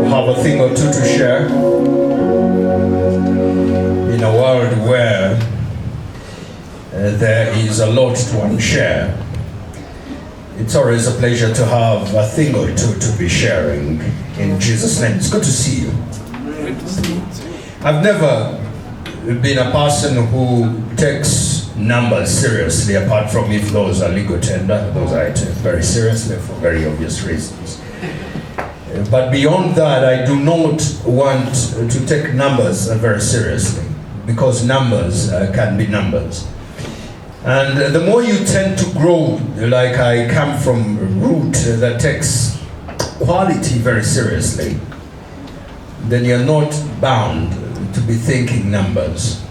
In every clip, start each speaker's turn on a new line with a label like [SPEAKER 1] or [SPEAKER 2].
[SPEAKER 1] have a thing or two to share in a world where there is a lot to unshare. It's always a pleasure to have a thing or two to be sharing in Jesus' name. It's good to see you. I've never been a person who takes numbers seriously, apart from if those are legal tender. Those I take very seriously for very obvious reasons. But beyond that, I do not want to take numbers very seriously, because numbers can be numbers. And the more you tend to grow, like I come from a root that takes quality very seriously, then you're not bound to be thinking numbers.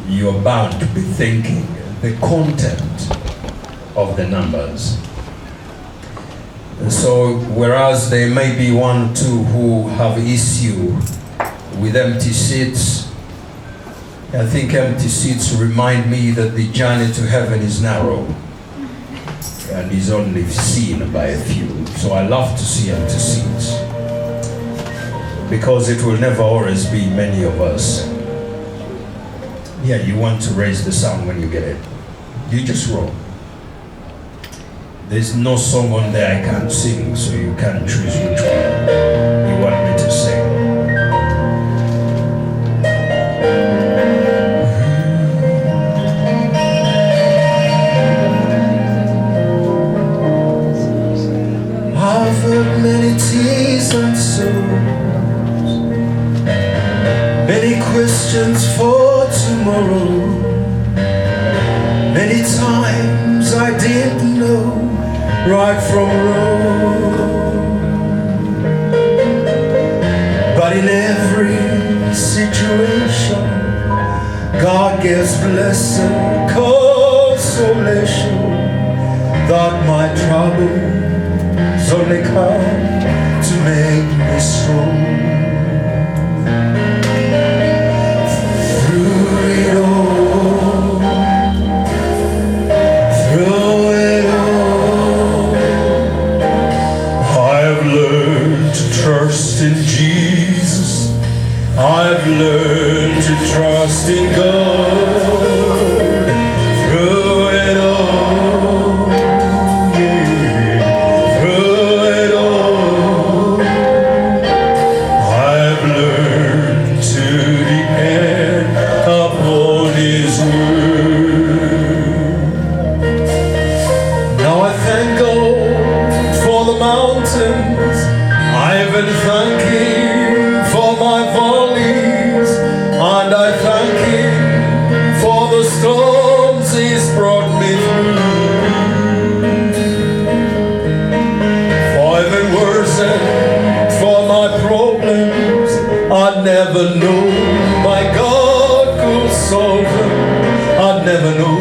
[SPEAKER 1] You're bound to be thinking the content of the numbers. So whereas there may be one or two who have issue with empty seats, I think empty seats remind me that the journey to heaven is narrow and is only seen by a few. So I love to see empty seats, because it will never always be many of us. Yeah, you want to raise the sound when you get it. You just roll. There's no song on there I can't sing, so you can choose which one you want me to sing. I've heard many tears and sorrows, many questions for tomorrow. Many times I didn't know right from wrong, but in every situation God gives blessing, consolation, that my troubles only come to make me strong. Through it all, I've learned to trust in Jesus. I've learned to trust in God. Through it all, yeah. Through it all, I've learned to depend upon His word. Now I thank God for the mountains, I even thank Him for my valleys, and I thank Him for the storms He's brought me through. For even worse, for my problems, I'd never know my God could solve them. I'd never know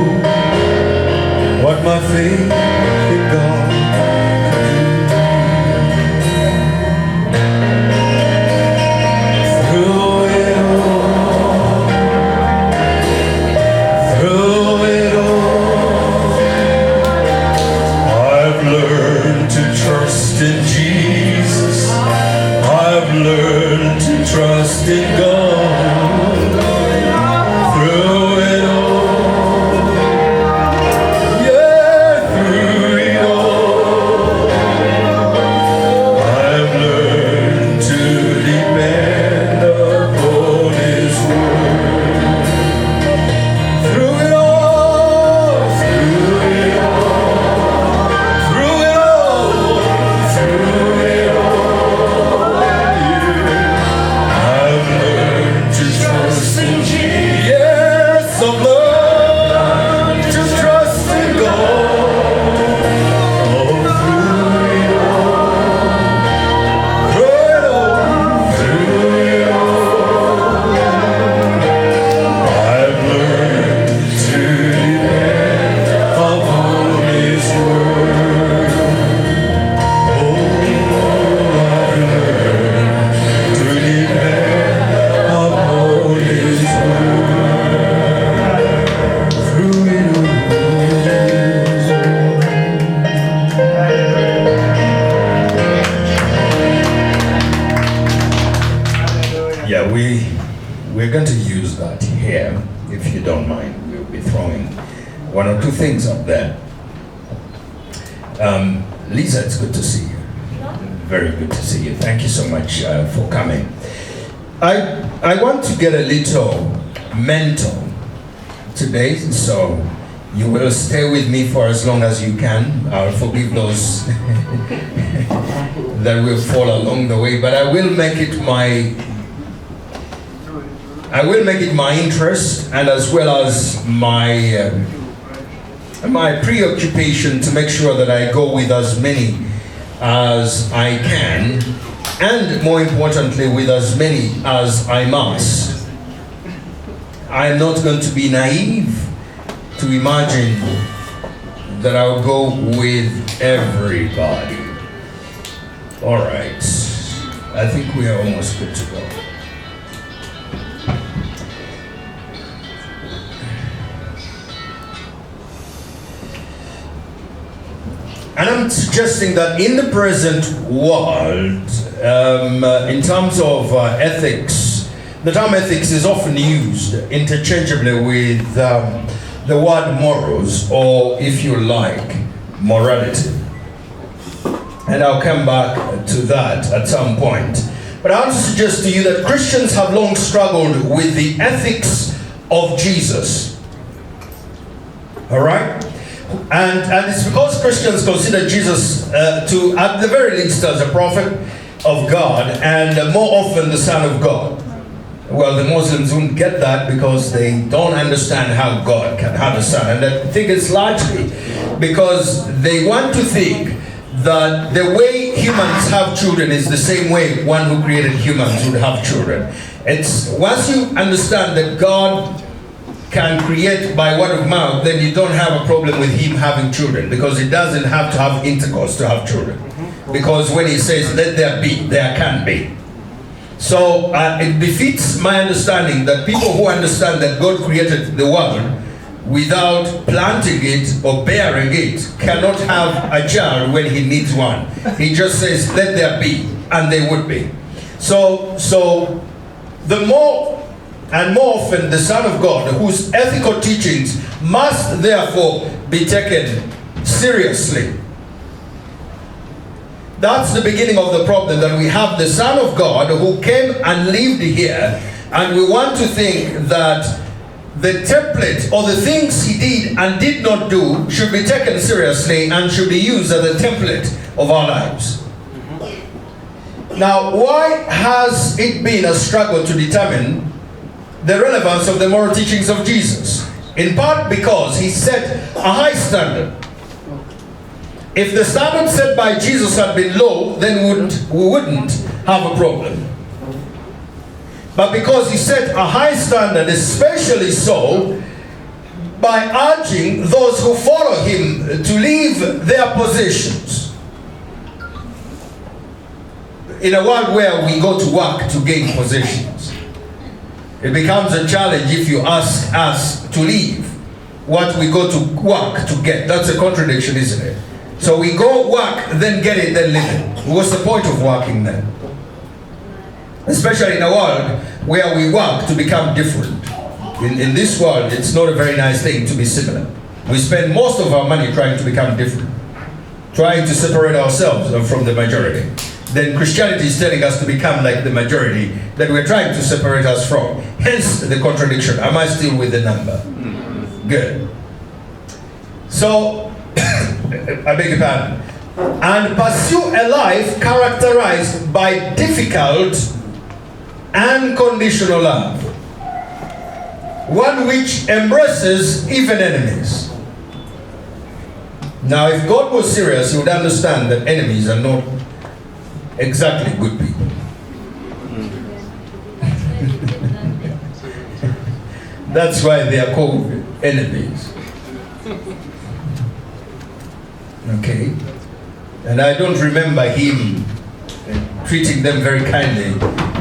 [SPEAKER 1] what my faith in God. In Jesus, I've learned to trust in God. Through it all, yeah, through one or two things up there. Lisa, it's good to see you. Very good to see you. Thank you so much for coming. I want to get a little mental today, so you will stay with me for as long as you can. I'll forgive those that will fall along the way, but I will make it my interest, and as well as my preoccupation to make sure that I go with as many as I can, and more importantly, with as many as I must. I'm not going to be naive to imagine that I'll go with everybody. All right, I think we are almost good to go. And I'm suggesting that in the present world, in terms of ethics, the term ethics is often used interchangeably with the word morals, or if you like, morality. And I'll come back to that at some point. But I want to suggest to you that Christians have long struggled with the ethics of Jesus. All right? And it's because Christians consider Jesus to, at the very least, as a prophet of God, and more often the Son of God. Well, the Muslims wouldn't get that because they don't understand how God can have a son. And I think it's largely because they want to think that the way humans have children is the same way one who created humans would have children. It's once you understand that God can create by word of mouth, then you don't have a problem with him having children, because he doesn't have to have intercourse to have children. Because when he says, let there be, there can be. So it befits my understanding that people who understand that God created the world without planting it or bearing it cannot have a child when he needs one. He just says, let there be, and they would be. So the more and more often the Son of God, whose ethical teachings must therefore be taken seriously. That's the beginning of the problem, that we have the Son of God who came and lived here, and we want to think that the template or the things he did and did not do should be taken seriously and should be used as a template of our lives. Now, why has it been a struggle to determine the relevance of the moral teachings of Jesus? In part because he set a high standard. If the standard set by Jesus had been low, then we wouldn't have a problem. But because he set a high standard, especially so by urging those who follow him to leave their positions. In a world where we go to work to gain positions, it becomes a challenge if you ask us to leave what we go to work to get. That's a contradiction, isn't it? So we go work, then get it, then live it. What's the point of working then? Especially in a world where we work to become different. In this world, it's not a very nice thing to be similar. We spend most of our money trying to become different, trying to separate ourselves from the majority. Then Christianity is telling us to become like the majority that we're trying to separate us from. Hence the contradiction. Am I still with the number? Good. So, I beg your pardon. And pursue a life characterized by difficult and conditional love. One which embraces even enemies. Now, if God was serious, he would understand that enemies are not exactly good people. That's why they are called enemies. Okay? And I don't remember him treating them very kindly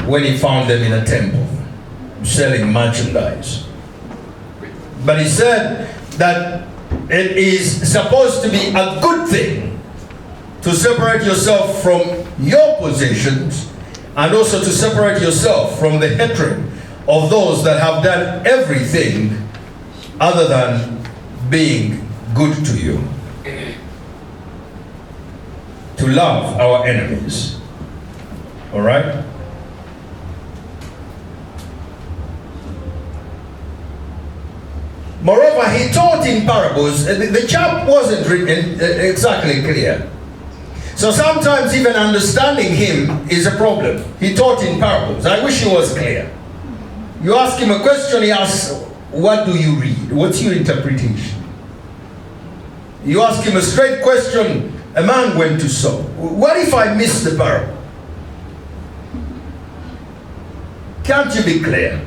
[SPEAKER 1] when he found them in a temple, selling merchandise. But he said that it is supposed to be a good thing to separate yourself from your possessions, and also to separate yourself from the hatred of those that have done everything other than being good to you, to love our enemies. All right? Moreover, he taught in parables. The chap wasn't exactly clear. So sometimes even understanding him is a problem. He taught in parables. I wish he was clear. You ask him a question, he asks, what do you read? What's your interpretation? You ask him a straight question, a man went to sow. What if I miss the parable? Can't you be clear?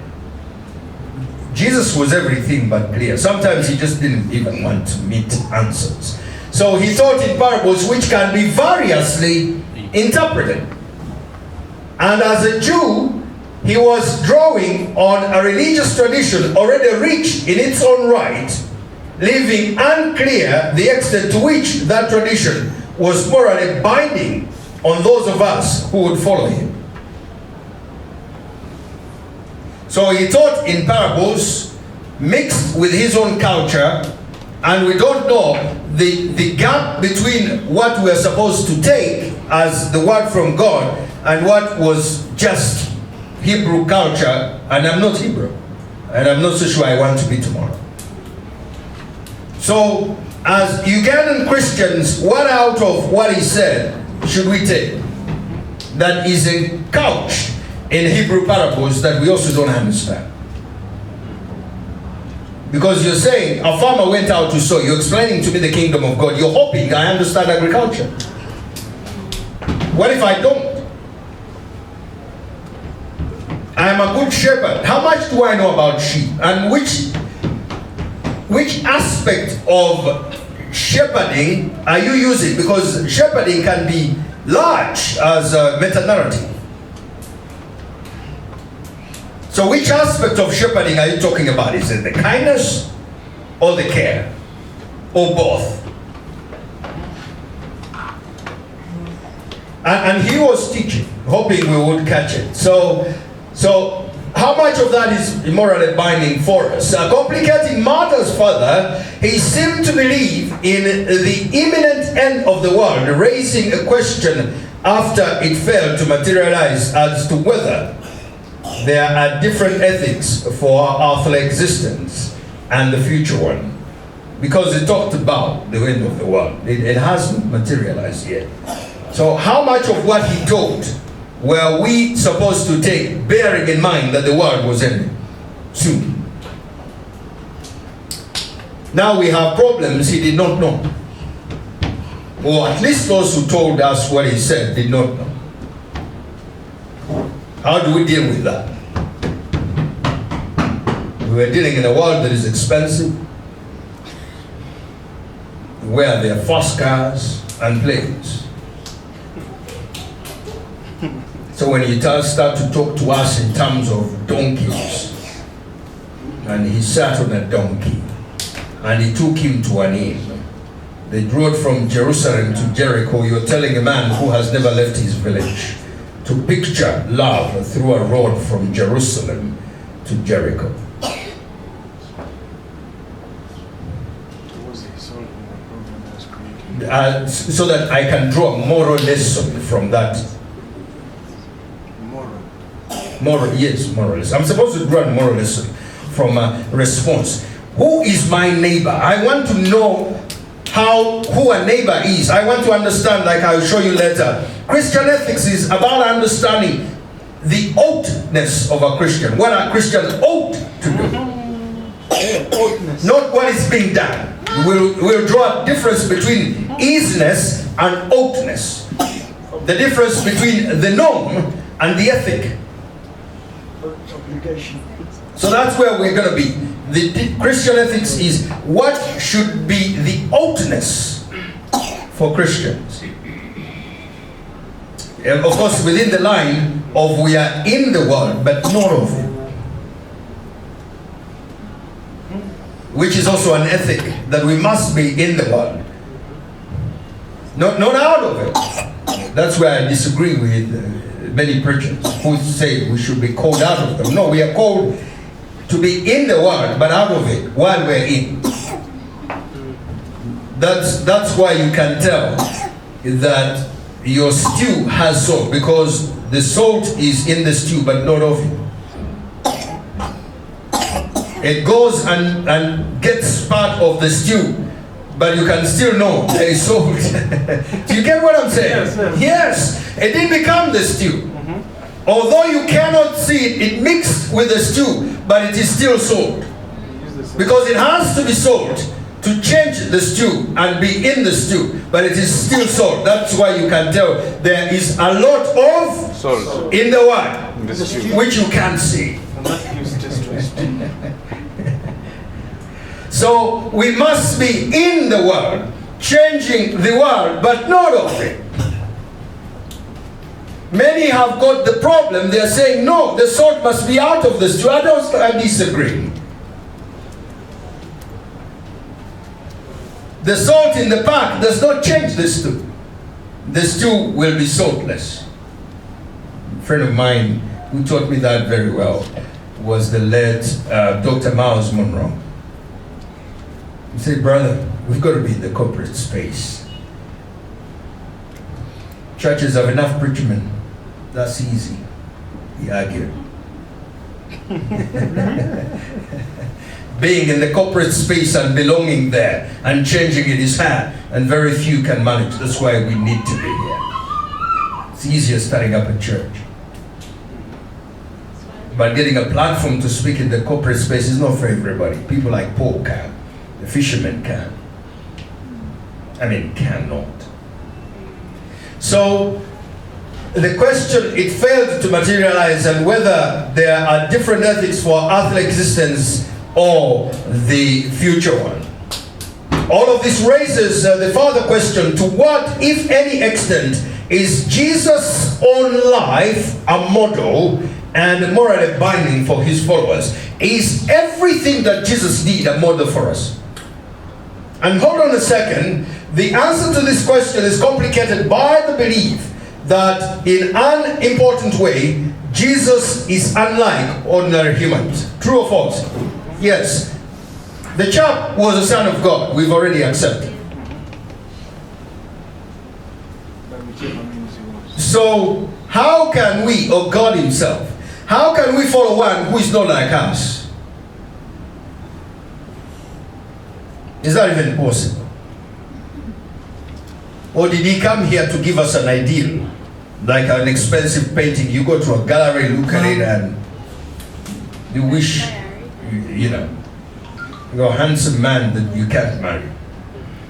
[SPEAKER 1] Jesus was everything but clear. Sometimes he just didn't even want to meet answers. So he taught in parables which can be variously interpreted. And as a Jew, he was drawing on a religious tradition already rich in its own right, leaving unclear the extent to which that tradition was morally binding on those of us who would follow him. So he taught in parables mixed with his own culture, and we don't know the gap between what we are supposed to take as the word from God and what was just Hebrew culture. And I'm not Hebrew, and I'm not so sure I want to be tomorrow. So as Ugandan Christians, what out of what he said should we take that is couched in Hebrew parables that we also don't understand? Because you're saying a farmer went out to sow. You're explaining to me the kingdom of God. You're hoping I understand agriculture. What if I don't? I'm a good shepherd. How much do I know about sheep? And which aspect of shepherding are you using? Because shepherding can be large as a meta-narrative. So which aspect of shepherding are you talking about? Is it the kindness or the care? Or both? And he was teaching, hoping we would catch it. So how much of that is morally binding for us? Complicating matters further, he seemed to believe in the imminent end of the world, raising a question after it failed to materialize as to whether there are different ethics for our earthly existence and the future one. Because it talked about the end of the world. It hasn't materialized yet. So how much of what he taught were we supposed to take, bearing in mind that the world was ending soon? Now we have problems he did not know. Or at least those who told us what he said did not know. How do we deal with that? We are dealing in a world that is expensive, where there are fast cars and planes. So when he start to talk to us in terms of donkeys, and he sat on a donkey, and he took him to an inn. They rode from Jerusalem to Jericho. You're telling a man who has never left his village to picture love through a road from Jerusalem to Jericho. So that I can draw a moral lesson from that. Moral, yes, moral lesson. I'm supposed to draw a moral lesson from a response. Who is my neighbor? I want to know who a neighbor is. I want to understand, like I'll show you later. Christian ethics is about understanding the oughtness of a Christian. What a Christian ought to do. Not what is being done. We'll draw a difference between isness and oughtness. The difference between the norm and the ethic. So that's where we're going to be. The Christian ethics is what should be the oughtness for Christians. Of course, within the line of we are in the world, but not of it. Which is also an ethic, that we must be in the world. Not out of it. That's where I disagree with many preachers who say we should be called out of them. No, we are called to be in the world, but out of it while we're in. That's why you can tell that your stew has salt, because the salt is in the stew but not of it. It goes and gets part of the stew, but you can still know there is salt. Do you get what I'm saying?
[SPEAKER 2] Yes, yes.
[SPEAKER 1] Yes, it didn't become the stew. Although you cannot see it, it mixed with the stew, but it is still salt. Because it has to be salt to change the stew and be in the stew, but it is still salt. That's why you can tell there is a lot of
[SPEAKER 3] Salt.
[SPEAKER 1] in the wine,
[SPEAKER 3] In the stew.
[SPEAKER 1] which you can't see.
[SPEAKER 2] And that gives taste to it.
[SPEAKER 1] So we must be in the world, changing the world, but not of it. Many have got the problem. They are saying, no, the salt must be out of the stew. I disagree. The salt in the pack does not change the stew. The stew will be saltless. A friend of mine who taught me that very well was the late Dr. Miles Monroe. He said, brother, we've got to be in the corporate space. Churches have enough preachment. That's easy. He argued. Being in the corporate space and belonging there and changing it is hard, and very few can manage. That's why we need to be here. It's easier starting up a church. But getting a platform to speak in the corporate space is not for everybody. People like Paul can. The fishermen can. Cannot. So, the question, it failed to materialize, and whether there are different ethics for earthly existence or the future one. All of this raises the further question, to what, if any extent, is Jesus' own life a model and morally binding for his followers? Is everything that Jesus did a model for us? And hold on a second, the answer to this question is complicated by the belief that in an important way, Jesus is unlike ordinary humans. True or false? Yes. The chap was a son of God. We've already accepted. So, how can we, or God himself, how can we follow one who is not like us? Is that even possible? Or did he come here to give us an ideal? Like an expensive painting, you go to a gallery, look at it, and you wish, you're a handsome man that you can't marry,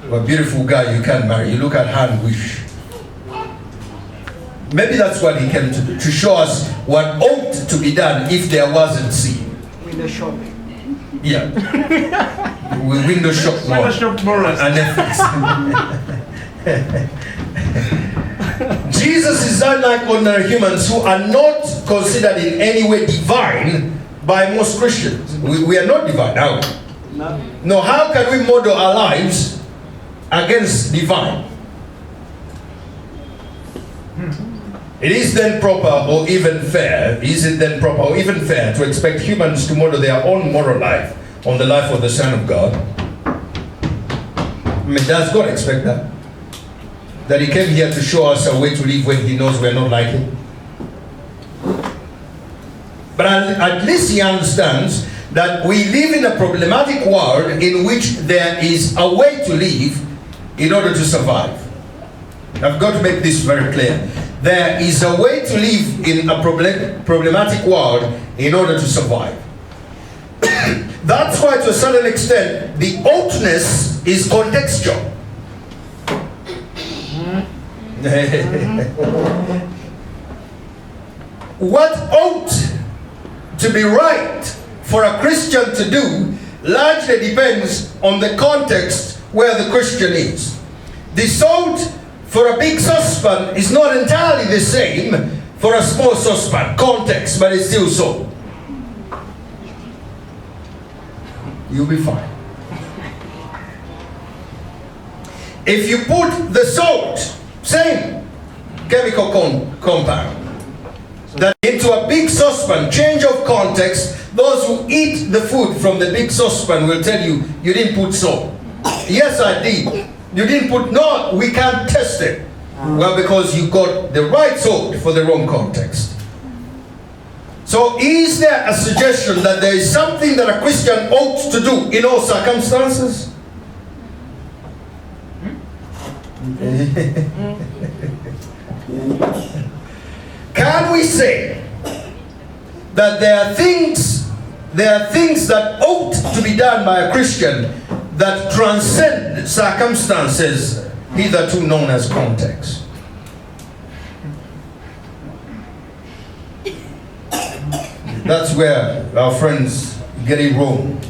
[SPEAKER 1] or a beautiful guy you can't marry. You look at her and wish. Maybe that's what he came to do, to show us what ought to be done if there wasn't sin.
[SPEAKER 2] Window shopping.
[SPEAKER 1] Yeah. We window shop more.
[SPEAKER 2] Window shop tomorrow.
[SPEAKER 1] Jesus is unlike ordinary humans who are not considered in any way divine by most Christians. We are not divine, are we? No, how can we model our lives against divine? It is then proper or even fair, to expect humans to model their own moral life on the life of the Son of God? Does God expect that? That he came here to show us a way to live when he knows we're not like him? But at least he understands that we live in a problematic world in which there is a way to live in order to survive. I've got to make this very clear. There is a way to live in a problematic world in order to survive. That's why, to a certain extent, the oughtness is contextual. What ought to be right for a Christian to do largely depends on the context where the Christian is. The salt for a big saucepan is not entirely the same for a small saucepan. Context, but it's still salt. You'll be fine. If you put the salt, same chemical compound, that into a big saucepan, change of context, those who eat the food from the big saucepan will tell you, you didn't put salt. Yes, I did. You didn't put, no, we can't test it. Well, because you got the right salt for the wrong context. So is there a suggestion that there is something that a Christian ought to do in all circumstances? Can we say that there are things that ought to be done by a Christian that transcend circumstances hitherto known as context? That's where our friends get it wrong,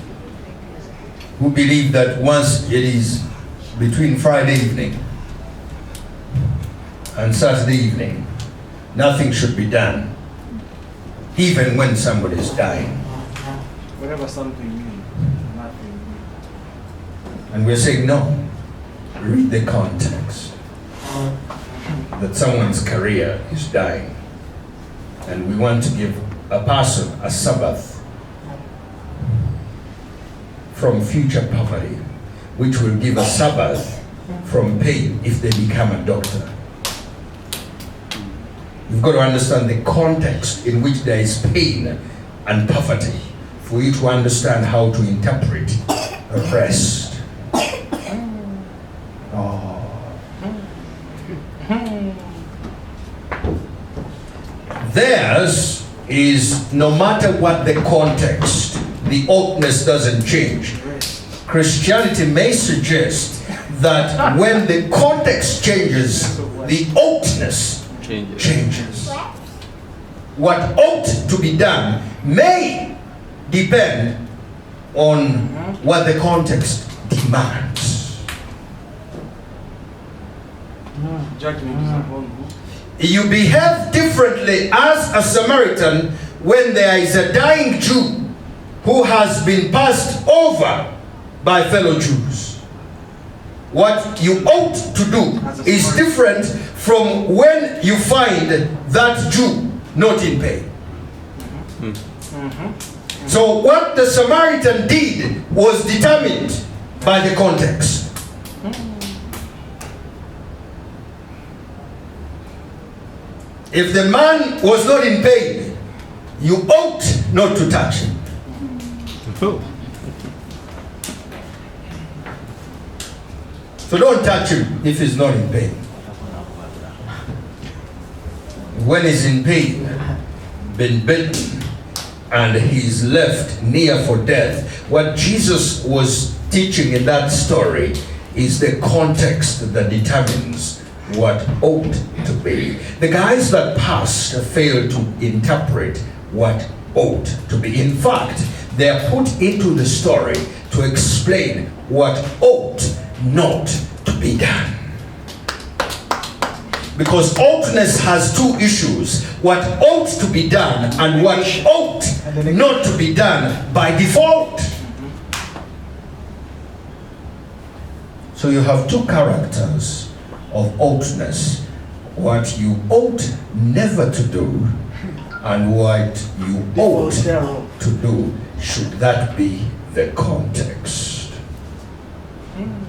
[SPEAKER 1] who believe that once it is between Friday evening and Saturday evening, nothing should be done, even when somebody is dying.
[SPEAKER 2] Whatever something means, nothing.
[SPEAKER 1] And we're saying no. Read the context. That someone's career is dying. And we want to give a person a Sabbath from future poverty, which will give a Sabbath from pain if they become a doctor. You've got to understand the context in which there is pain and poverty for you to understand how to interpret rest. Oh. Theirs is, no matter what the context, the oughtness doesn't change. Christianity may suggest that when the context changes, the oughtness changes. What ought to be done may depend on what the context demands.
[SPEAKER 2] Judgment is upon who?
[SPEAKER 1] You behave differently as a Samaritan when there is a dying Jew who has been passed over by fellow Jews. What you ought to do is different from when you find that Jew not in pain. So what the Samaritan did was determined by the context. If the man was not in pain, you ought not to touch him. So don't touch him if he's not in pain. When he's in pain, been bitten, and he's left near for death, what Jesus was teaching in that story is the context that determines what ought to be. The guys that passed failed to interpret what ought to be. In fact, they are put into the story to explain what ought not to be done. Because oughtness has two issues: what ought to be done and what ought not to be done by default. So you have two characters of oughtness: what you ought never to do and what you ought to do. Should that be the context?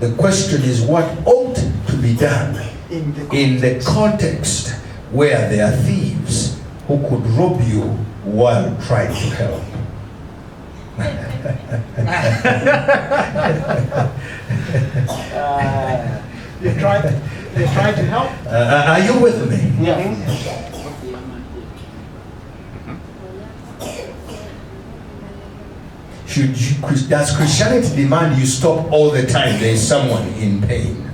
[SPEAKER 1] The question is, what ought to be done in the context where there are thieves who could rob you while trying to help?
[SPEAKER 2] They tried to help.
[SPEAKER 1] Are you with me?
[SPEAKER 2] Yeah.
[SPEAKER 1] Does Christianity demand you stop all the time there is someone in pain,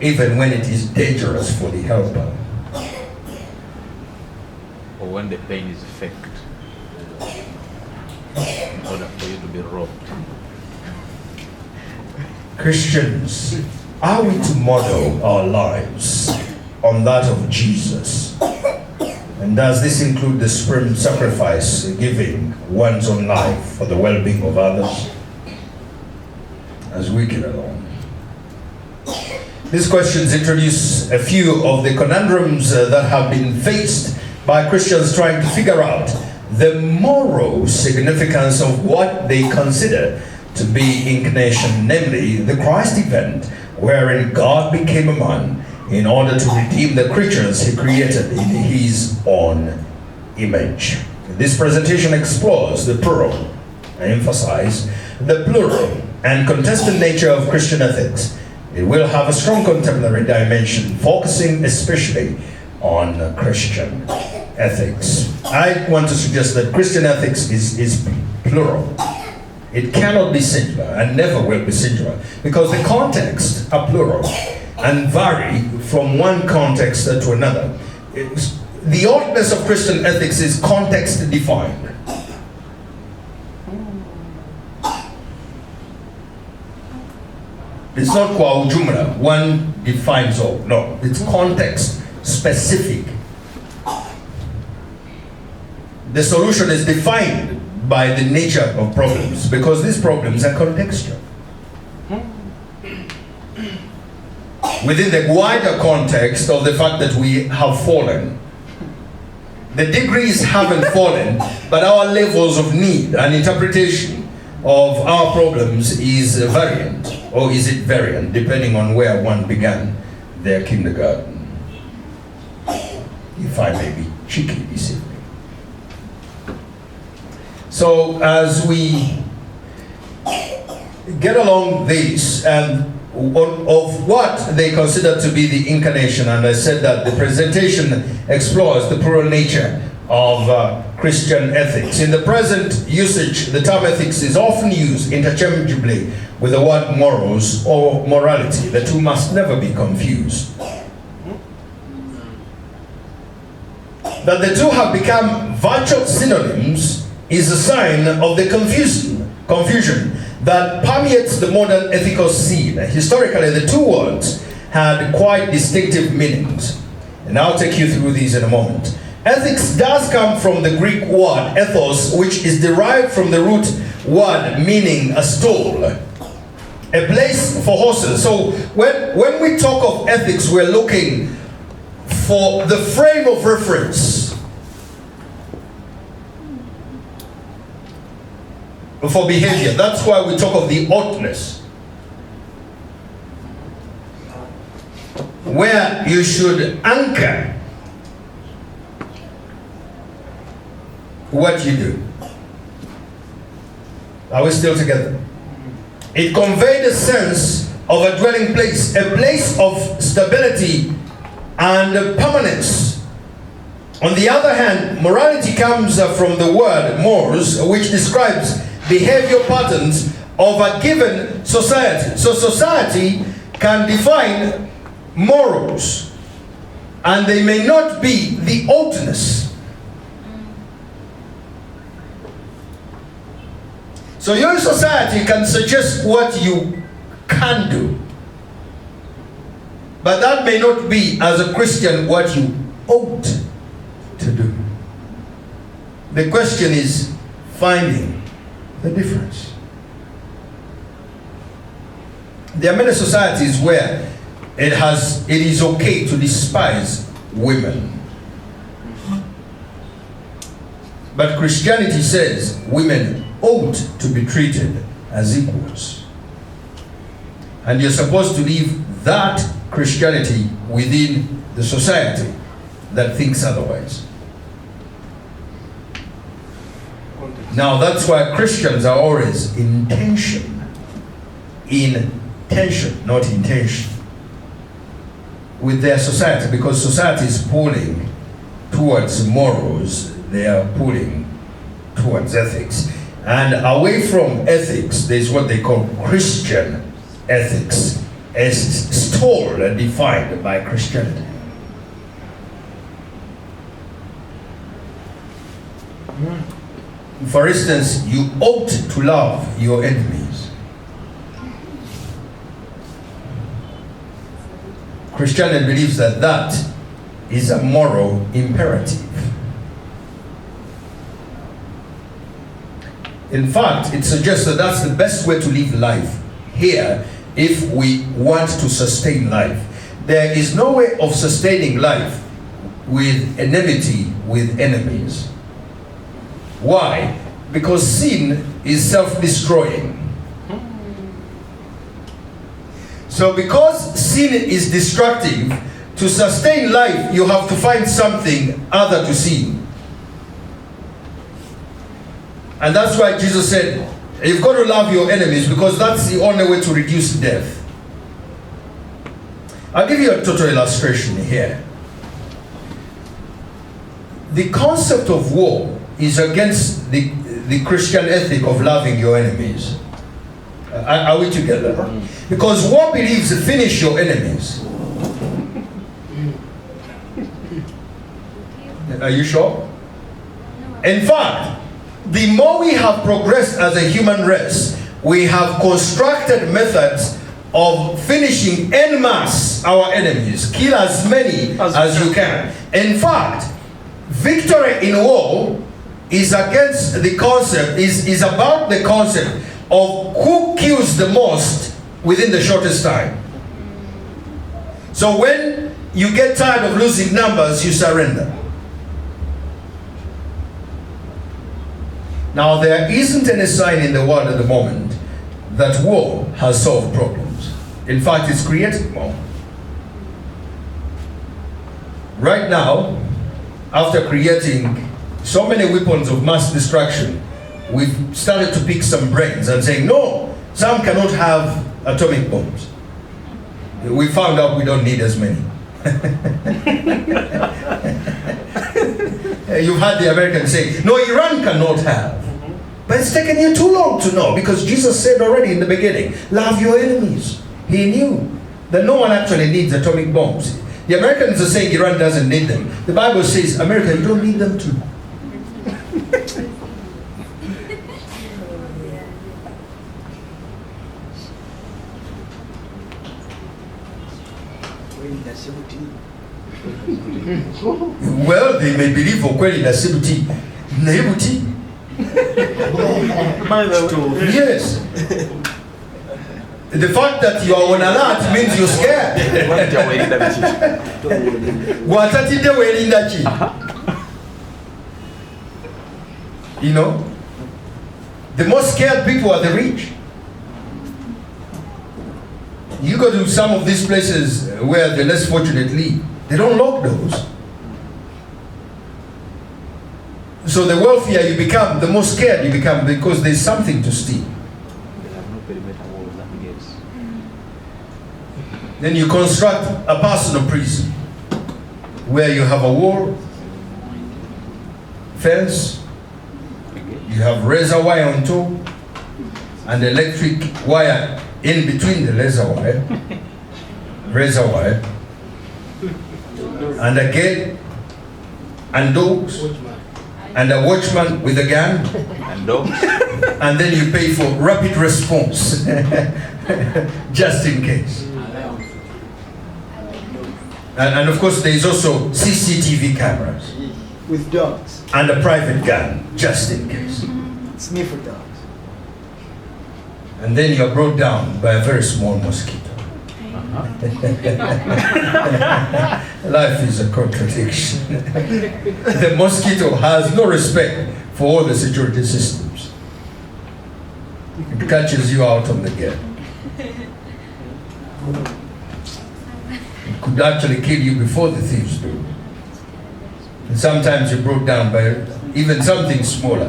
[SPEAKER 1] even when it is dangerous for the helper?
[SPEAKER 3] Or when the pain is fake, in order for you to be robbed?
[SPEAKER 1] Christians, are we to model our lives on that of Jesus? And does this include the supreme sacrifice, giving one's own life for the well-being of others? As we get along. These questions introduce a few of the conundrums that have been faced by Christians trying to figure out the moral significance of what they consider to be incarnation, namely the Christ event wherein God became a man in order to redeem the creatures he created in his own image. This presentation explores the plural, I emphasize, the plural and contested nature of Christian ethics. It will have a strong contemporary dimension, focusing especially on Christian ethics. I want to suggest that Christian ethics is plural. It cannot be singular and never will be singular because the contexts are plural and vary from one context to another. The oddness of Christian ethics is context defined. It's not kwa ujumla, one defines all. No, it's context specific. The solution is defined by the nature of problems because these problems are contextual. Within the wider context of the fact that we have fallen, the degrees haven't fallen, but our levels of need and interpretation of our problems is variant, or is it variant, depending on where one began their kindergarten. If I may be cheeky this evening. So as we get along this and of what they consider to be the incarnation, and I said that the presentation explores the plural nature of Christian ethics. In the present usage, the term ethics is often used interchangeably with the word morals or morality. The two must never be confused. That the two have become virtual synonyms is a sign of the confusion that permeates the modern ethical scene. Historically, the two words had quite distinctive meanings, and I'll take you through these in a moment. Ethics does come from the Greek word ethos, which is derived from the root word meaning a stall, a place for horses. So when we talk of ethics, we're looking for the frame of reference for behavior. That's why we talk of the oughtness, where you should anchor what you do. Are we still together? It conveyed a sense of a dwelling place, a place of stability and permanence. On the other hand, morality comes from the word mores, which describes behavior patterns of a given society. So society can define morals, and they may not be the oughtness. So your society can suggest what you can do, but that may not be, as a Christian, what you ought to do. The question is finding the difference. There are many societies where it is okay to despise women. But Christianity says women ought to be treated as equals. And you're supposed to leave that Christianity within the society that thinks otherwise. Now that's why Christians are always in tension, not intention, with their society, because society is pulling towards morals, they are pulling towards ethics. And away from ethics, there's what they call Christian ethics, as stalled and defined by Christianity. For instance, you ought to love your enemies. Christianity believes that that is a moral imperative. In fact, it suggests that that's the best way to live life here if we want to sustain life. There is no way of sustaining life with enmity with enemies. Why? Because sin is self-destroying. So because sin is destructive, to sustain life, you have to find something other to sin. And that's why Jesus said, you've got to love your enemies, because that's the only way to reduce death. I'll give you a total illustration here. The concept of war is against the Christian ethic of loving your enemies. Are we together? Because war believes finish your enemies. Are you sure? In fact, the more we have progressed as a human race, we have constructed methods of finishing en masse our enemies. Kill as many as you can. In fact, victory in war is against the concept, is about the concept of who kills the most within the shortest time. So when you get tired of losing numbers, you surrender. Now, there isn't any sign in the world at the moment that war has solved problems. In fact, it's created more. Right now, after creating so many weapons of mass destruction, we've started to pick some brains and saying, no, some cannot have atomic bombs. We found out we don't need as many. You've had the Americans say, no, Iran cannot have. But it's taken you too long to know, because Jesus said already in the beginning, love your enemies. He knew that no one actually needs atomic bombs. The Americans are saying Iran doesn't need them. The Bible says, America, you don't need them too. Well, they may believe for kweli na sibuti. Naibuti. Yes. The fact that you are on alert means you're scared. You know, the most scared people are the rich. You go to some of these places where the less fortunate live, they don't lock doors. So the wealthier you become, the more scared you become, because there's something to steal. Then you construct a personal prison where you have a wall, fence, you have razor wire on top, and electric wire in between the razor wire, and a gate, and dogs, and a watchman with a gun,
[SPEAKER 3] And dogs.
[SPEAKER 1] and then you pay for rapid response, just in case. And of course, there is also CCTV cameras
[SPEAKER 4] with dogs.
[SPEAKER 1] and a private gun, just in case.
[SPEAKER 4] Sniffer dogs.
[SPEAKER 1] And then you're brought down by a very small mosquito. Life is a contradiction. The mosquito has no respect for all the security systems. It catches you out on the gate. It could actually kill you before the thieves do. And sometimes you're brought down by even something smaller,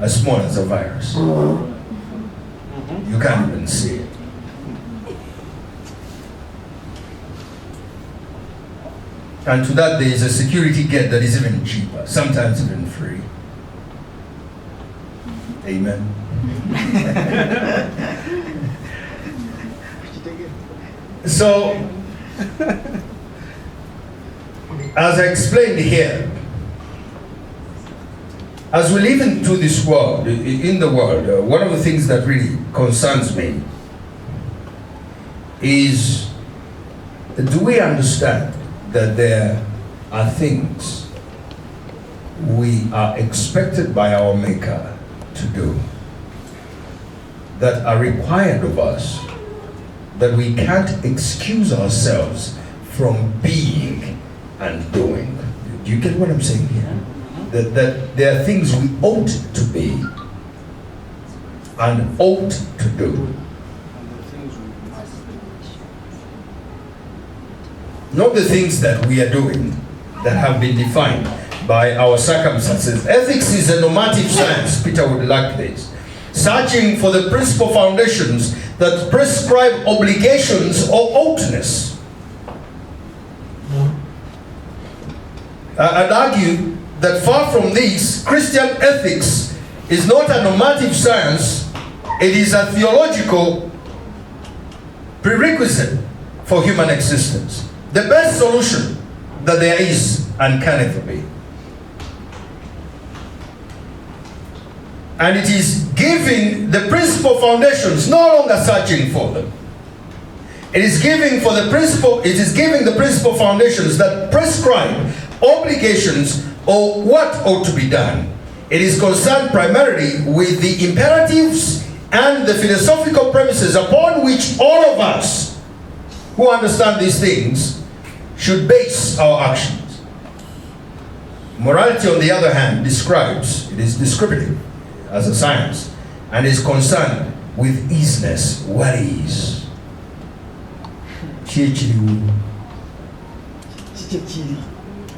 [SPEAKER 1] as small as a virus. You can't even see it. And to that, there is a security gate that is even cheaper, sometimes even free. Amen. So, as I explained here, as we live into this world, in the world, one of the things that really concerns me is, do we understand that there are things we are expected by our Maker to do that are required of us, that we can't excuse ourselves from being and doing? Do you get what I'm saying here? That there are things we ought to be and ought to do. not the things that we are doing that have been defined by our circumstances. Ethics is a normative science, Peter would like this, searching for the principal foundations that prescribe obligations or oughtness. I'd argue that far from this, Christian ethics is not a normative science, it is a theological prerequisite for human existence. The best solution that there is and can ever be. And it is giving the principal foundations, no longer searching for them. It is giving the principal foundations that prescribe obligations or what ought to be done. It is concerned primarily with the imperatives and the philosophical premises upon which all of us who understand these things should base our actions. Morality, on the other hand, it is descriptive as a science, and is concerned with easiness. What is?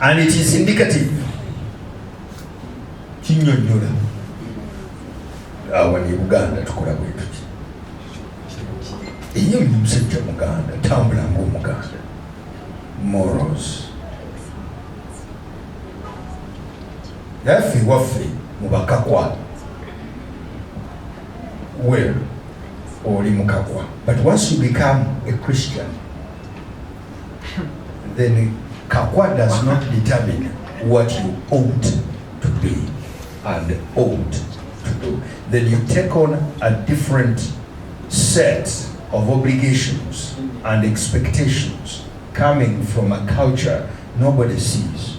[SPEAKER 1] And it is indicative. Kinyonyola. Awa ni Uganda tukola bwetu. Iyo ni msajja Muganda, tambula ng'Omuganda. Morals. Yaffe waffe mubakakwa. Well, oli mukakwa. But once you become a Christian, then kakwa does not determine what you ought to be and ought to do. Then you take on a different set of obligations and expectations coming from a culture nobody sees.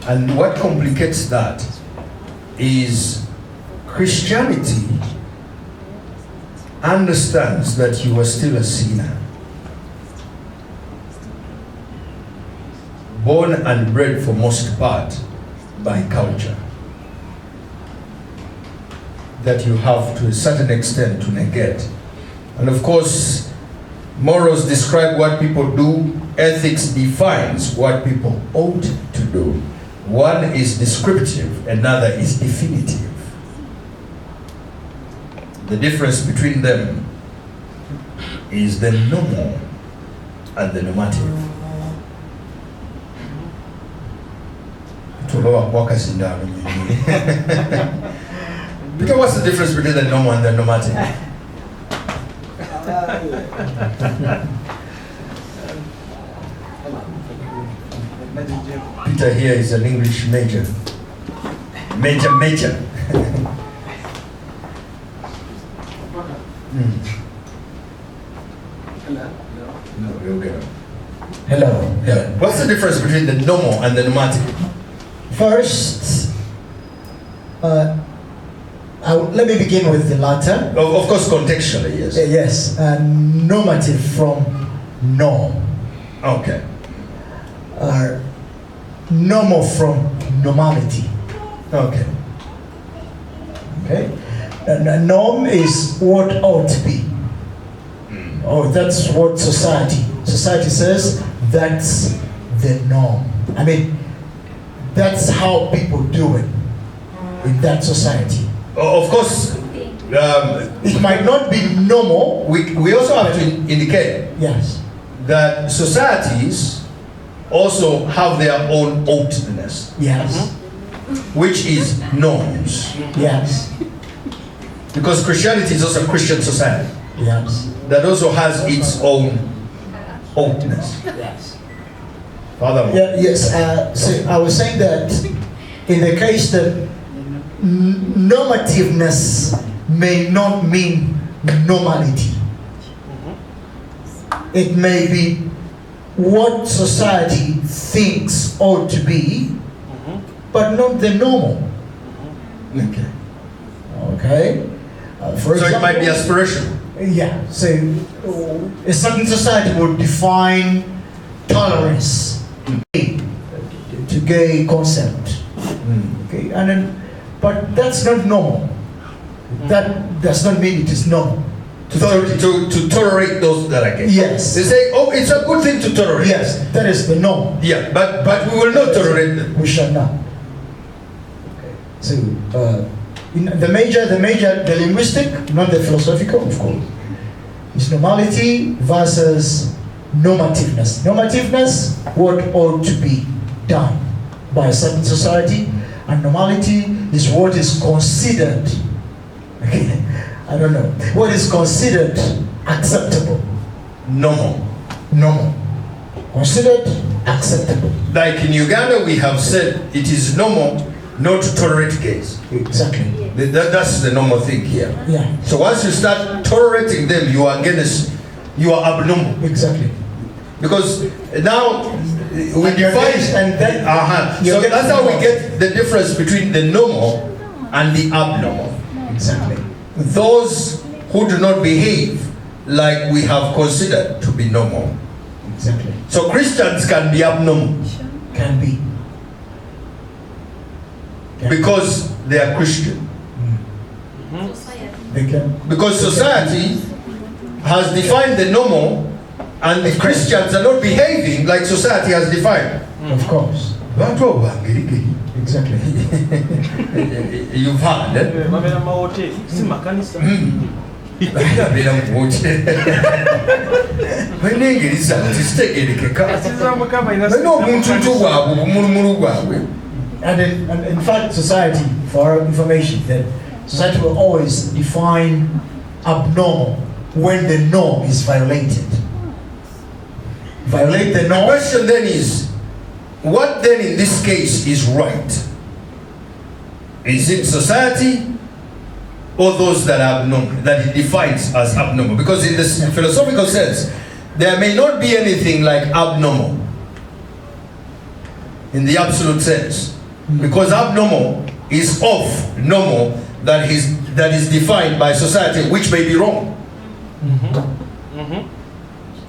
[SPEAKER 1] And what complicates that is Christianity understands that you are still a sinner, born and bred for most part by culture, that you have to a certain extent to negate. And of course, morals describe what people do, ethics defines what people ought to do. One is descriptive, another is definitive. The difference between them is the normal and the normative. Because what's the difference between the normal and the normative? Peter here is an English major. Major. No, we'll get it.
[SPEAKER 5] Hello.
[SPEAKER 1] Yeah. What's the difference between the normal and the normative?
[SPEAKER 5] First, let me begin with the latter.
[SPEAKER 1] Of course, contextually, yes.
[SPEAKER 5] Yes, normative from norm.
[SPEAKER 1] Okay.
[SPEAKER 5] Normal from normality.
[SPEAKER 1] Okay.
[SPEAKER 5] Okay. And norm is what ought to be. Oh, that's what society says. That's the norm. I mean, that's how people do it in that society.
[SPEAKER 1] Of course,
[SPEAKER 5] it might not be normal.
[SPEAKER 1] We also have to indicate
[SPEAKER 5] Yes.
[SPEAKER 1] that societies also have their own oughtness,
[SPEAKER 5] Yes.
[SPEAKER 1] which is norms.
[SPEAKER 5] Yes.
[SPEAKER 1] Because Christianity is also a Christian society
[SPEAKER 5] Yes.
[SPEAKER 1] that also has its own oughtness.
[SPEAKER 5] Yes.
[SPEAKER 1] Furthermore,
[SPEAKER 5] Yes. So I was saying that in the case that normativeness may not mean normality. It may be what society thinks ought to be, but not the normal.
[SPEAKER 1] okay.
[SPEAKER 5] Okay? For
[SPEAKER 1] So
[SPEAKER 5] example,
[SPEAKER 1] it might be aspirational.
[SPEAKER 5] Yeah, so a certain society would define tolerance to gay concept. Okay, and then, but that's not normal. That does not mean it is normal.
[SPEAKER 1] to tolerate those that are gay.
[SPEAKER 5] Yes.
[SPEAKER 1] They say, oh, it's a good thing to tolerate.
[SPEAKER 5] Yes, that is the norm.
[SPEAKER 1] Yeah, but we will not tolerate them.
[SPEAKER 5] We shall not. Okay. So, the linguistic, not the philosophical, of course, is normality versus normativeness. Normativeness, what ought to be done by a certain society, and normality is what is considered, okay, I don't know, what is considered acceptable.
[SPEAKER 1] Normal.
[SPEAKER 5] Normal. Considered acceptable.
[SPEAKER 1] Like in Uganda, we have said it is normal not to tolerate gays.
[SPEAKER 5] Exactly.
[SPEAKER 1] That's the normal thing here.
[SPEAKER 5] Yeah.
[SPEAKER 1] So once you start tolerating them, you are against, you are abnormal.
[SPEAKER 5] Exactly.
[SPEAKER 1] Because now we
[SPEAKER 5] And you're
[SPEAKER 1] define,
[SPEAKER 5] against- and then
[SPEAKER 1] so that's how we get the difference between the normal and the abnormal.
[SPEAKER 5] Exactly.
[SPEAKER 1] Those who do not behave like we have considered to be normal.
[SPEAKER 5] Exactly.
[SPEAKER 1] So Christians can be abnormal
[SPEAKER 5] Can be.
[SPEAKER 1] because they are Christian.
[SPEAKER 5] They can.
[SPEAKER 1] Because society has defined the normal and the Christians are not behaving like society has defined.
[SPEAKER 5] Of course.
[SPEAKER 1] Exactly. You've heard, eh?
[SPEAKER 2] babeera mu mahoteri si makanisa.
[SPEAKER 1] Beera mu hoteri. Balina engeri zaabwe tezitegeerekeka.
[SPEAKER 2] Asiza Mukama ina
[SPEAKER 1] Balina obuntuntu bwabwe obumulumulu bwabwe.
[SPEAKER 5] And in fact, society, for our information, that society will always define abnormal when the norm is violated. Violate the
[SPEAKER 1] The
[SPEAKER 5] norm.
[SPEAKER 1] question then is, what then in this case is right? Is it society or those that are abnormal, that it defines as abnormal? Because in the philosophical sense, there may not be anything like abnormal in the absolute sense. Because abnormal is off normal that is defined by society, which may be wrong.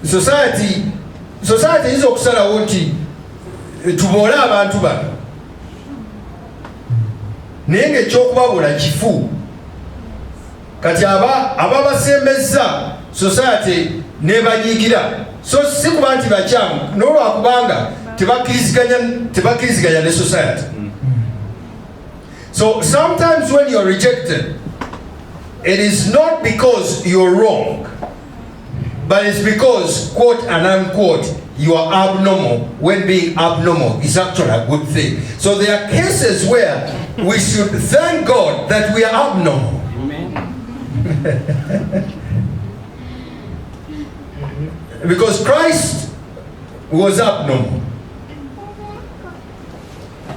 [SPEAKER 1] Society is okusalawo nti tuboole abantu bano naye ngaekyokubabula kifu kati ababasembeza society nebanyigira, so si kuba nti bakyamu n'olwakubanga tebakkiriziganya ne society. So sometimes when you're rejected, it is not because you're wrong, but it's because, quote and unquote, you are abnormal, when being abnormal is actually a good thing. So there are cases where we should thank God that we are abnormal. Because Christ was abnormal.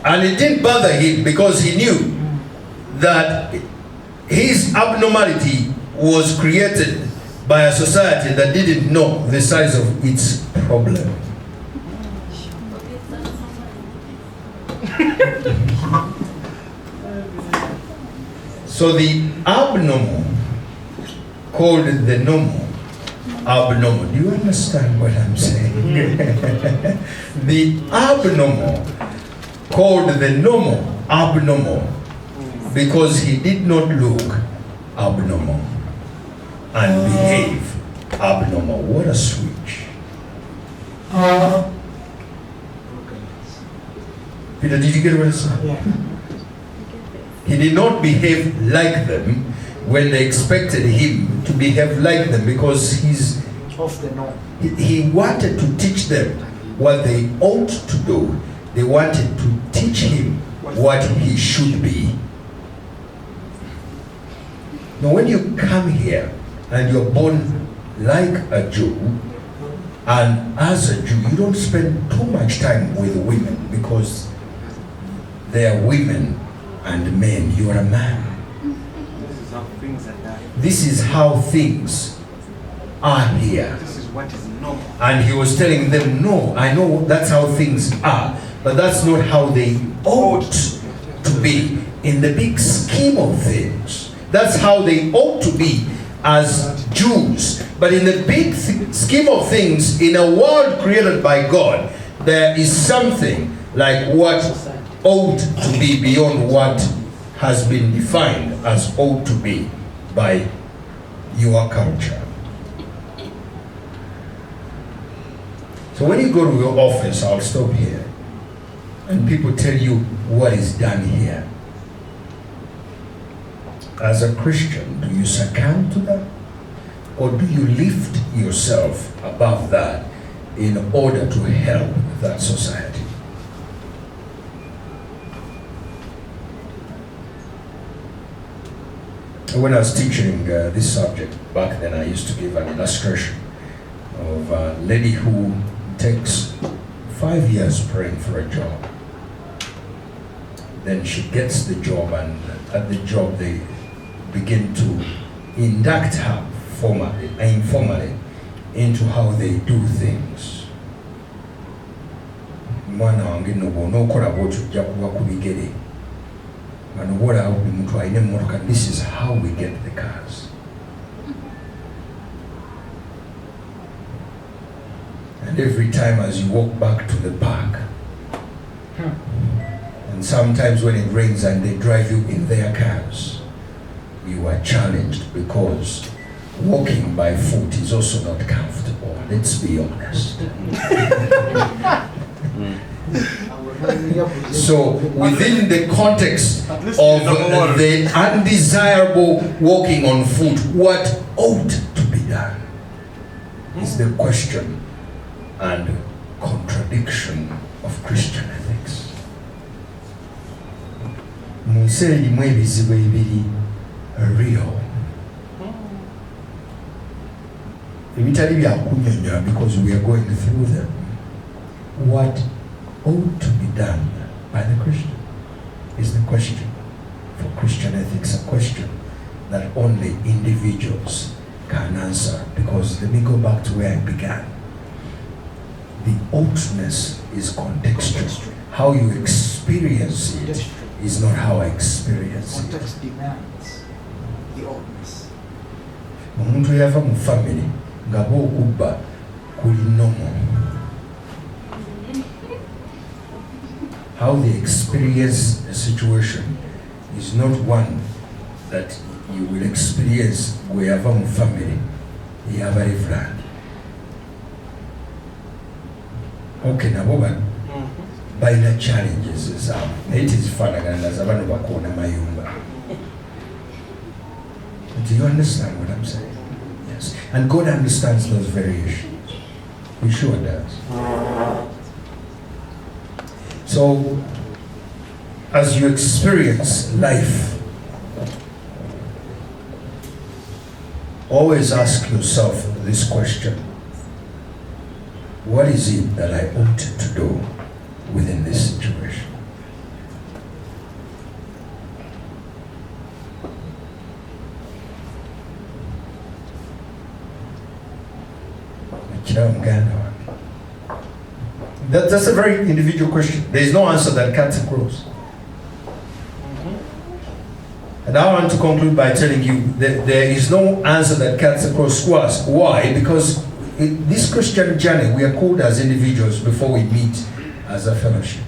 [SPEAKER 1] And it didn't bother him because he knew that his abnormality was created by a society that didn't know the size of its problem. So the abnormal called the normal abnormal. Do you understand what I'm saying? The abnormal called the normal abnormal because he did not look abnormal and behave abnormal. What a switch. Peter, did you get what I said?
[SPEAKER 5] Yeah.
[SPEAKER 1] He did not behave like them when they expected him to behave like them because he's
[SPEAKER 4] Off the norm.
[SPEAKER 1] he wanted to teach them what they ought to do. They wanted to teach him what he should be. Now when you come here and you're born like a Jew, and as a Jew you don't spend too much time with women because they are women and men. You are a man.
[SPEAKER 2] This is how things are done.
[SPEAKER 1] This is how things are here.
[SPEAKER 2] This is what is normal.
[SPEAKER 1] And he was telling them, no, I know that's how things are, but that's not how they ought to be in the big scheme of things. That's how they ought to be as Jews. But in the big scheme of things, in a world created by God, there is something like what ought to be beyond what has been defined as ought to be by your culture. So when you go to your office, I'll stop here, and people tell you what is done here. As a Christian, do you succumb to that? Or do you lift yourself above that in order to help that society? When I was teaching this subject back then, I used to give an illustration of a lady who takes 5 years praying for a job. Then she gets the job, and at the job they begin to induct her informally into how they do things. Mwana wange no bonokola bwotyo ojja kuba ku bigere. This is how we get the cars. And every time as you walk back to the park, and sometimes when it rains and they drive you in their cars, you are challenged because walking by foot is also not comfortable. Let's be honest. So within the context of the undesirable walking on foot, what ought to be done is the question and contradiction of Christian ethics. Real. Because we are going through them. What ought to be done by the Christian is the question for Christian ethics, a question that only individuals can answer. Because let me go back to where I began. The oughtness is contextual. How you experience it is not how I experience it.
[SPEAKER 4] Context demands the oughtness.
[SPEAKER 1] Omuntu yava mu family nga bw'okubba kuli nomo. How they experience a situation is not one that you will experience wherever mu family yaba Reverend. Okay, nabo balina challenges zaabwe naye tezifaanagana naza bano bakoona mayumba. Do you understand what I'm saying? Yes. And God understands those variations. He sure does. So, as you experience life, always ask yourself this question: what is it that I ought to do within this situation? That's a very individual question. There is no answer that cuts across. And I want to conclude by telling you that there is no answer that cuts across to us. Why? Because in this Christian journey, we are called as individuals before we meet as a fellowship.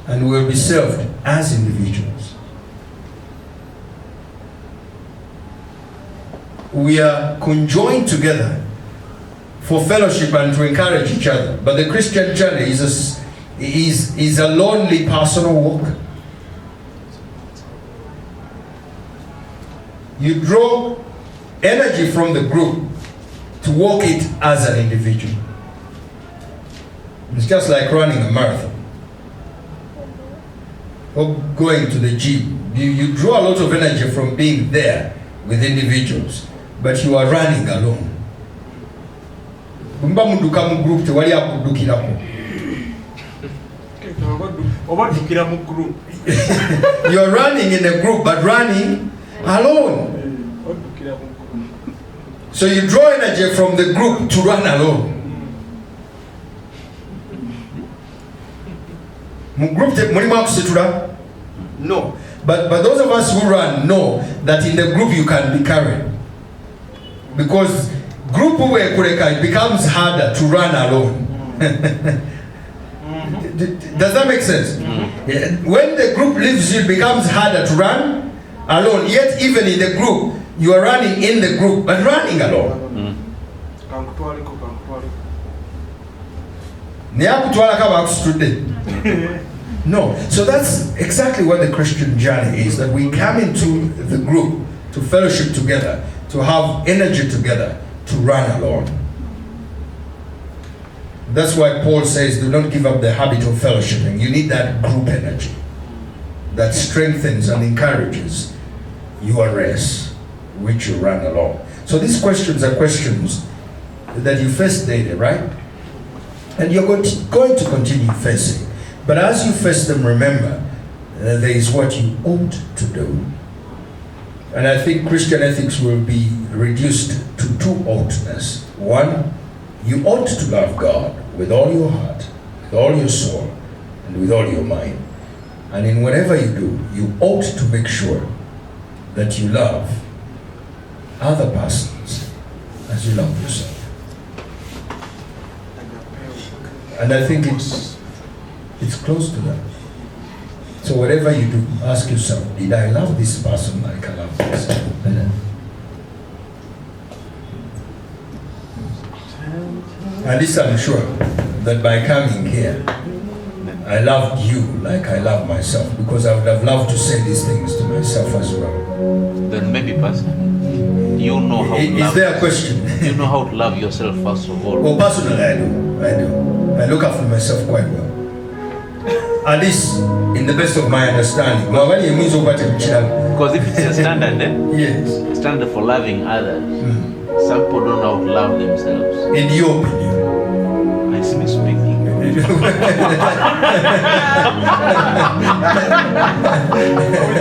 [SPEAKER 1] And we will be served as individuals. We are conjoined together for fellowship and to encourage each other. But the Christian journey is a lonely personal walk. You draw energy from the group to walk it as an individual. It's just like running a marathon or going to the gym. You draw a lot of energy from being there with individuals, but you are running alone. You are running in a group, but running alone. So you draw energy from the group to run alone. No. But those of us who run know that in the group you can be carried. Because group work it becomes harder to run alone. Does that make sense? Yeah. When the group leaves you, it becomes harder to run alone. Yet even in the group, you are running in the group, but running alone.
[SPEAKER 2] Kankutwaliko.
[SPEAKER 1] No. So that's exactly what the Christian journey is, that we come into the group to fellowship together, to have energy together, to run alone. That's why Paul says, do not give up the habit of fellowshipping. You need that group energy that strengthens and encourages your race, which you run alone. So these questions are questions that you face daily, right? And you're going to continue facing. But as you face them, remember, there is what you ought to do. And I think Christian ethics will be reduced to two oughtness. One, you ought to love God with all your heart, with all your soul, and with all your mind. And in whatever you do, you ought to make sure that you love other persons as you love yourself. And I think it's close to that. So whatever you do, ask yourself, did I love this person like I love myself? At least I'm sure that by coming here, I loved you like I love myself, because I would have loved to say these things to myself as well.
[SPEAKER 3] Then maybe, Pastor, you know how to love.
[SPEAKER 1] Is there a question?
[SPEAKER 3] You know how to love yourself first of all.
[SPEAKER 1] Well, personally, I do. I look after myself quite well. At least in the best of my understanding.
[SPEAKER 3] Because if it's a standard,
[SPEAKER 1] yes.
[SPEAKER 3] Standard for loving others, some people don't know how to love themselves.
[SPEAKER 1] In your opinion?
[SPEAKER 3] I see me speaking.
[SPEAKER 2] We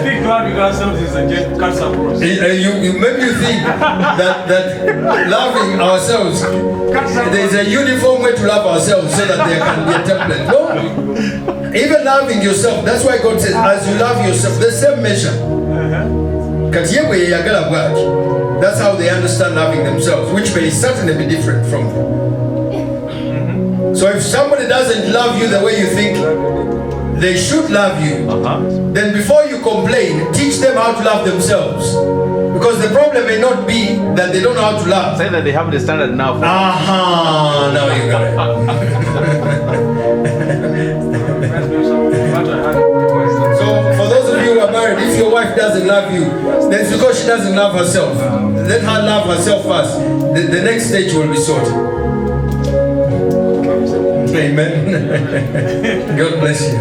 [SPEAKER 2] think loving ourselves is a cancer process.
[SPEAKER 1] Maybe you think that loving ourselves, there's a uniform way to love ourselves so that there can be a template. No. Even loving yourself, that's why God says, as you love yourself, the same measure. That's how they understand loving themselves, which may certainly be different from you. So if somebody doesn't love you the way you think they should love you, then before you complain, teach them how to love themselves. Because the problem may not be that they don't know how to love.
[SPEAKER 3] Say that they have the standard now.
[SPEAKER 1] Now you got it. So for those of you who are married, if your wife doesn't love you, then it's because she doesn't love herself. Let her love herself first. The next stage will be sorted. Amen. God bless you.